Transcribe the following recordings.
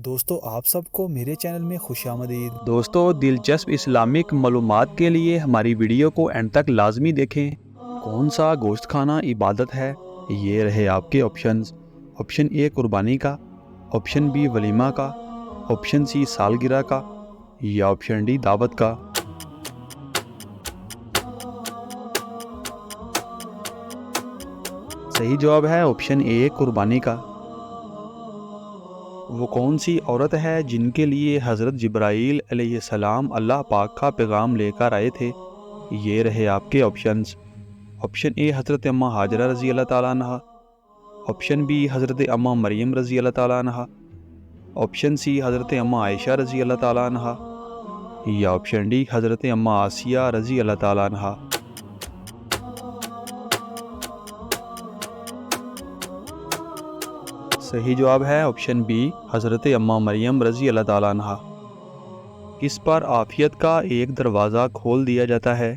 دوستو آپ سب کو میرے چینل میں خوش آمدید۔ دوستو دلچسپ اسلامک معلومات کے لیے ہماری ویڈیو کو اینڈ تک لازمی دیکھیں۔ کون سا گوشت کھانا عبادت ہے؟ یہ رہے آپ کے آپشنز۔ آپشن اے قربانی کا، آپشن بی ولیمہ کا، آپشن سی سالگرہ کا یا آپشن ڈی دعوت کا۔ صحیح جواب ہے آپشن اے قربانی کا۔ وہ کون سی عورت ہے جن کے لیے حضرت جبرائیل علیہ السلام اللہ پاک کا پیغام لے کر آئے تھے؟ یہ رہے آپ کے آپشنز۔ آپشن اے حضرت اماں ہاجرہ رضی اللہ تعالیٰ عنہ، آپشن بی حضرت اماں مریم رضی اللہ تعالیٰ عنہ، آپشن سی حضرت اماں عائشہ رضی اللہ تعالیٰ عنہ یا آپشن ڈی حضرت اماں آسیہ رضی اللہ تعالیٰ عنہ۔ صحیح جواب ہے آپشن بی حضرت اماں مریم رضی اللہ تعالیٰ عنہ۔ کس پر عافیت کا ایک دروازہ کھول دیا جاتا ہے؟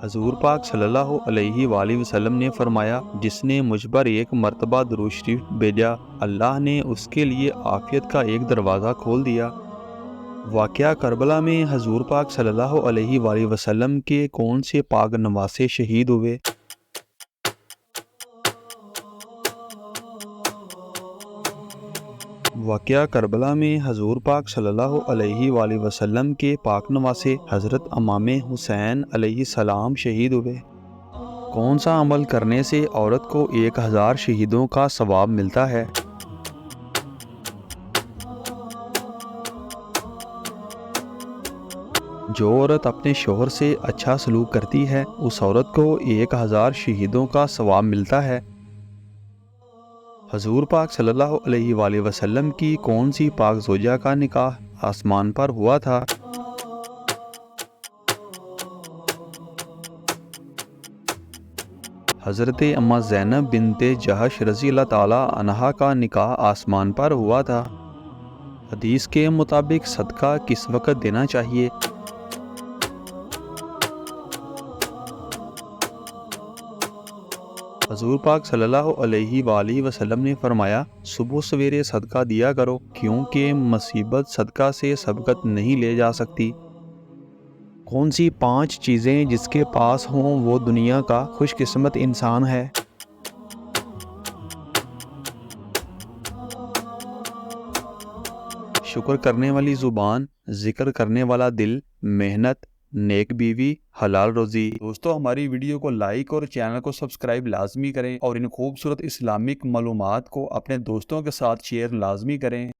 حضور پاک صلی اللہ علیہ وآلہ وسلم نے فرمایا، جس نے مجھ پر ایک مرتبہ درود شریف بھیجا اللہ نے اس کے لیے عافیت کا ایک دروازہ کھول دیا۔ واقعہ کربلا میں حضور پاک صلی اللہ علیہ وآلہ وسلم کے کون سے پاک نواسے شہید ہوئے؟ واقعہ کربلا میں حضور پاک صلی اللہ علیہ وآلہ وسلم کے پاک نواسے حضرت امام حسین علیہ السلام شہید ہوئے۔ کون سا عمل کرنے سے عورت کو 1000 شہیدوں کا ثواب ملتا ہے؟ جو عورت اپنے شوہر سے اچھا سلوک کرتی ہے اس عورت کو 1000 شہیدوں کا ثواب ملتا ہے۔ حضور پاک صلی اللہ علیہ وآلہ وسلم کی کون سی پاک زوجہ کا نکاح آسمان پر ہوا تھا؟ حضرت اماں زینب بنت جہش رضی اللہ تعالی عنہا کا نکاح آسمان پر ہوا تھا۔ حدیث کے مطابق صدقہ کس وقت دینا چاہیے؟ حضور پاک صلی اللہ علیہ وآلہ وسلم نے فرمایا، صبح سویرے صدقہ دیا کرو کیونکہ مصیبت صدقہ سے سبقت نہیں لے جا سکتی۔ کون سی 5 چیزیں جس کے پاس ہوں وہ دنیا کا خوش قسمت انسان ہے؟ شکر کرنے والی زبان، ذکر کرنے والا دل، محنت، نیک بیوی، حلال روزی۔ دوستو ہماری ویڈیو کو لائک اور چینل کو سبسکرائب لازمی کریں اور ان خوبصورت اسلامک معلومات کو اپنے دوستوں کے ساتھ شیئر لازمی کریں۔